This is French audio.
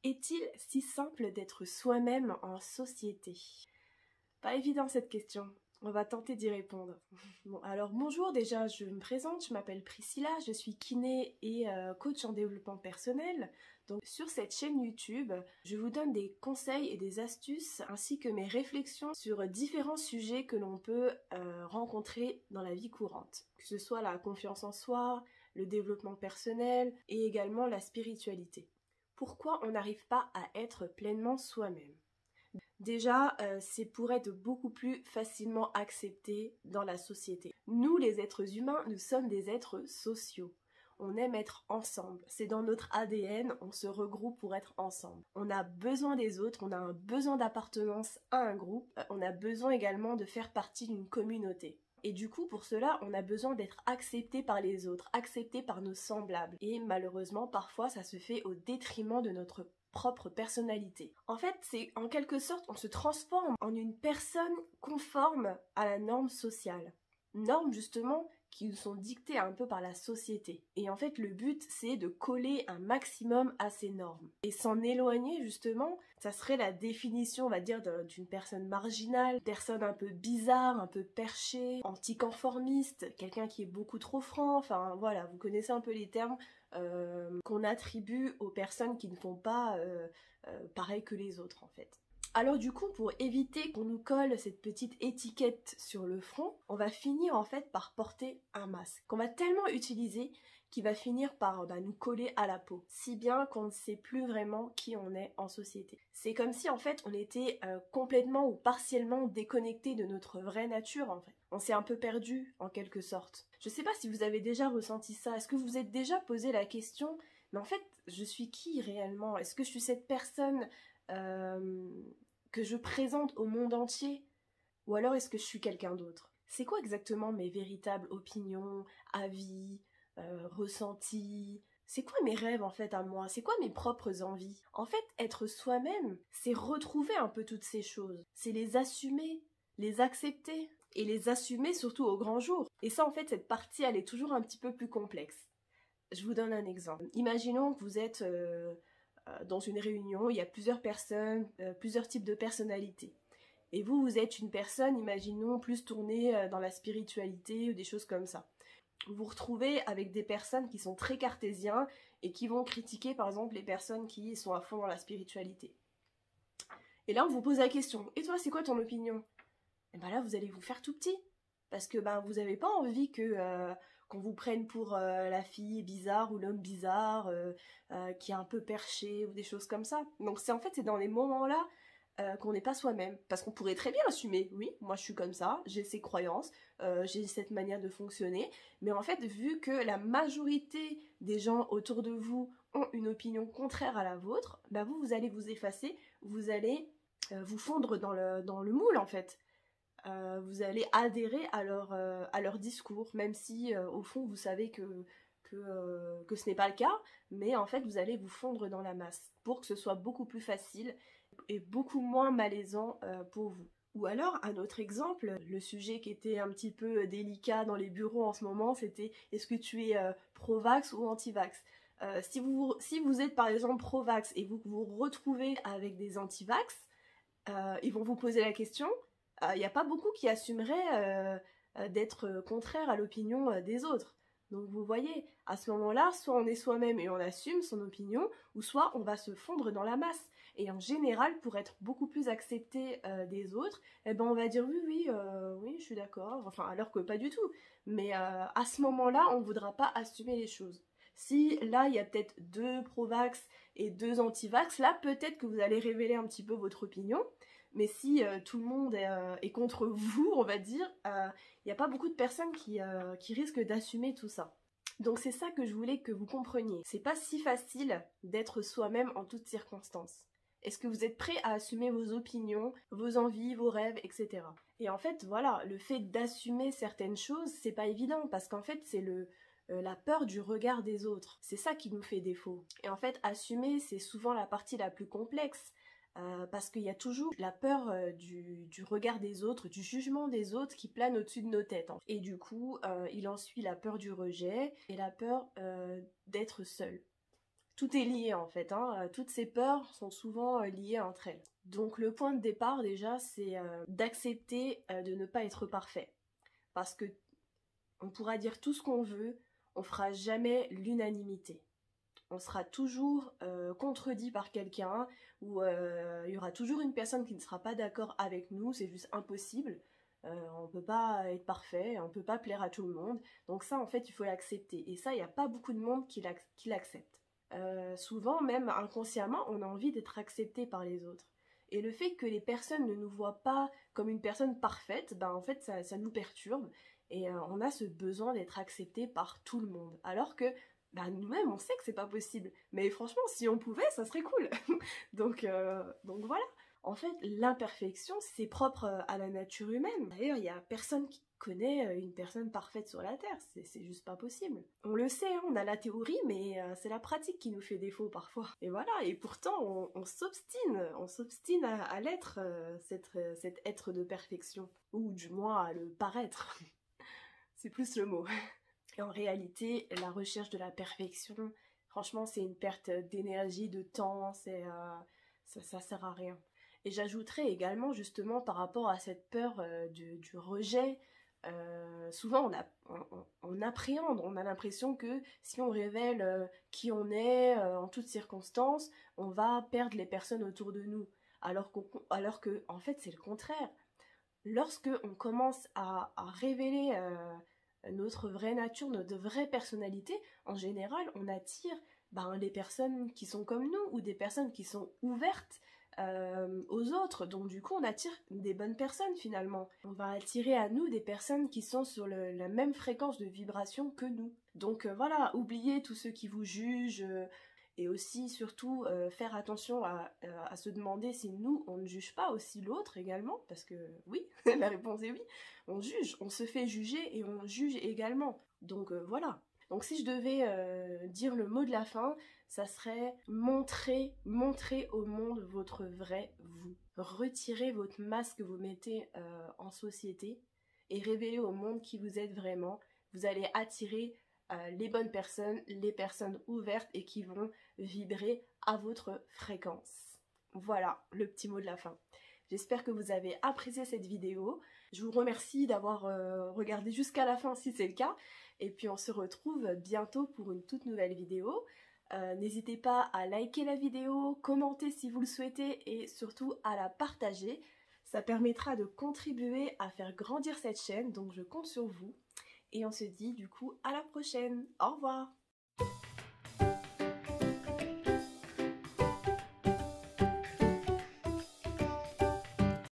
Est-il si simple d'être soi-même en société? Pas évident cette question. On va tenter d'y répondre. Bon, alors bonjour, déjà je me présente, je m'appelle Priscilla, je suis kiné et coach en développement personnel. Donc sur cette chaîne YouTube, je vous donne des conseils et des astuces ainsi que mes réflexions sur différents sujets que l'on peut rencontrer dans la vie courante. Que ce soit la confiance en soi, le développement personnel et également la spiritualité. Pourquoi on n'arrive pas à être pleinement soi-même? Déjà, c'est pour être beaucoup plus facilement accepté dans la société. Nous, les êtres humains, nous sommes des êtres sociaux. On aime être ensemble. C'est dans notre ADN, on se regroupe pour être ensemble. On a besoin des autres, on a un besoin d'appartenance à un groupe, on a besoin également de faire partie d'une communauté. Et du coup, pour cela, on a besoin d'être accepté par les autres, accepté par nos semblables. Et malheureusement, parfois, ça se fait au détriment de notre propre personnalité. En fait, c'est en quelque sorte, on se transforme en une personne conforme à la norme sociale. Normes justement qui nous sont dictées un peu par la société. Et en fait, le but, c'est de coller un maximum à ces normes. Et s'en éloigner, justement, ça serait la définition, on va dire, d'une personne marginale, personne un peu bizarre, un peu perchée, anticonformiste, quelqu'un qui est beaucoup trop franc, enfin voilà, vous connaissez un peu les termes qu'on attribue aux personnes qui ne font pas pareil que les autres, en fait. Alors du coup, pour éviter qu'on nous colle cette petite étiquette sur le front, on va finir en fait par porter un masque qu'on va tellement utiliser qu'il va finir par nous coller à la peau, si bien qu'on ne sait plus vraiment qui on est en société. C'est comme si en fait on était complètement ou partiellement déconnecté de notre vraie nature en fait. On s'est un peu perdu en quelque sorte. Je sais pas si vous avez déjà ressenti ça, est-ce que vous vous êtes déjà posé la question, mais en fait je suis qui réellement? Est-ce que je suis cette personne que je présente au monde entier, ou alors est-ce que je suis quelqu'un d'autre? C'est quoi exactement mes véritables opinions, avis, ressentis? C'est quoi mes rêves en fait à moi? C'est quoi mes propres envies? En fait, être soi-même, c'est retrouver un peu toutes ces choses. C'est les assumer, les accepter, et les assumer surtout au grand jour. Et ça en fait, cette partie, elle est toujours un petit peu plus complexe. Je vous donne un exemple. Imaginons que vous êtes dans une réunion, il y a plusieurs personnes, plusieurs types de personnalités. Et vous, vous êtes une personne, imaginons, plus tournée dans la spiritualité ou des choses comme ça. Vous vous retrouvez avec des personnes qui sont très cartésiens et qui vont critiquer par exemple les personnes qui sont à fond dans la spiritualité. Et là, on vous pose la question, et toi, c'est quoi ton opinion? Et ben là, vous allez vous faire tout petit. Parce que vous avez pas envie que qu'on vous prenne pour la fille bizarre ou l'homme bizarre qui est un peu perché ou des choses comme ça. Donc c'est dans les moments-là qu'on n'est pas soi-même. Parce qu'on pourrait très bien assumer, oui, moi je suis comme ça, j'ai ces croyances, j'ai cette manière de fonctionner, mais en fait, vu que la majorité des gens autour de vous ont une opinion contraire à la vôtre, vous allez vous effacer, vous allez vous fondre dans le moule en fait. Vous allez adhérer à leur discours, même si au fond vous savez que ce n'est pas le cas, mais en fait vous allez vous fondre dans la masse pour que ce soit beaucoup plus facile et beaucoup moins malaisant pour vous. Ou alors, un autre exemple, le sujet qui était un petit peu délicat dans les bureaux en ce moment, c'était est-ce que tu es pro-vax ou anti-vax? Si vous êtes par exemple pro-vax et vous vous retrouvez avec des anti-vax, ils vont vous poser la question. Il n'y a pas beaucoup qui assumeraient d'être contraire à l'opinion des autres. Donc vous voyez, à ce moment-là, soit on est soi-même et on assume son opinion, ou soit on va se fondre dans la masse. Et en général, pour être beaucoup plus accepté des autres, on va dire oui, je suis d'accord, enfin alors que pas du tout. Mais à ce moment-là, on ne voudra pas assumer les choses. Si là, il y a peut-être 2 pro-vax et 2 anti-vax, là peut-être que vous allez révéler un petit peu votre opinion. Mais si tout le monde est contre vous, on va dire, il n'y a pas beaucoup de personnes qui risquent d'assumer tout ça. Donc c'est ça que je voulais que vous compreniez. C'est pas si facile d'être soi-même en toutes circonstances. Est-ce que vous êtes prêt à assumer vos opinions, vos envies, vos rêves, etc. Et en fait, voilà, le fait d'assumer certaines choses, c'est pas évident, parce qu'en fait, c'est la peur du regard des autres. C'est ça qui nous fait défaut. Et en fait, assumer, c'est souvent la partie la plus complexe. Parce qu'il y a toujours la peur du regard des autres, du jugement des autres qui plane au-dessus de nos têtes. Et du coup, il en suit la peur du rejet et la peur d'être seul. Tout est lié en fait, hein. Toutes ces peurs sont souvent liées entre elles. Donc le point de départ déjà, c'est d'accepter de ne pas être parfait. Parce que on pourra dire tout ce qu'on veut, on fera jamais l'unanimité. On sera toujours contredit par quelqu'un, ou il y aura toujours une personne qui ne sera pas d'accord avec nous, c'est juste impossible. On peut pas être parfait, on peut pas plaire à tout le monde. Donc ça, en fait, il faut l'accepter. Et ça, il n'y a pas beaucoup de monde qui l'accepte. Souvent, même inconsciemment, on a envie d'être accepté par les autres. Et le fait que les personnes ne nous voient pas comme une personne parfaite, ben en fait, ça nous perturbe. Et on a ce besoin d'être accepté par tout le monde. Alors que bah, nous-mêmes, on sait que c'est pas possible. Mais franchement, si on pouvait, ça serait cool. donc voilà. En fait, l'imperfection, c'est propre à la nature humaine. D'ailleurs, il y a personne qui connaît une personne parfaite sur la Terre. C'est juste pas possible. On le sait, hein, on a la théorie, mais c'est la pratique qui nous fait défaut parfois. Et voilà, et pourtant, on s'obstine à l'être, cet être de perfection. Ou du moins à le paraître. C'est plus le mot. Et en réalité, la recherche de la perfection, franchement, c'est une perte d'énergie, de temps, ça sert à rien. Et j'ajouterais également, justement, par rapport à cette peur du rejet, souvent on appréhende, on a l'impression que si on révèle qui on est en toutes circonstances, on va perdre les personnes autour de nous. Alors que, en fait, c'est le contraire. Lorsque on commence à révéler notre vraie nature, notre vraie personnalité, en général, on attire les personnes qui sont comme nous ou des personnes qui sont ouvertes aux autres. Donc du coup, on attire des bonnes personnes finalement. On va attirer à nous des personnes qui sont sur la même fréquence de vibration que nous. Donc voilà, oubliez tous ceux qui vous jugent. Et aussi, surtout, faire attention à se demander si nous, on ne juge pas aussi l'autre également, parce que oui, la réponse est oui, on juge, on se fait juger et on juge également. Donc voilà. Donc si je devais dire le mot de la fin, ça serait montrer au monde votre vrai vous. Retirez votre masque que vous mettez en société et révélez au monde qui vous êtes vraiment. Vous allez attirer les bonnes personnes, les personnes ouvertes et qui vont vibrer à votre fréquence. Voilà le petit mot de la fin. J'espère que vous avez apprécié cette vidéo. Je vous remercie d'avoir regardé jusqu'à la fin si c'est le cas. Et puis on se retrouve bientôt pour une toute nouvelle vidéo. N'hésitez pas à liker la vidéo, commenter si vous le souhaitez et surtout à la partager. Ça permettra de contribuer à faire grandir cette chaîne, donc je compte sur vous. Et on se dit du coup à la prochaine. Au revoir!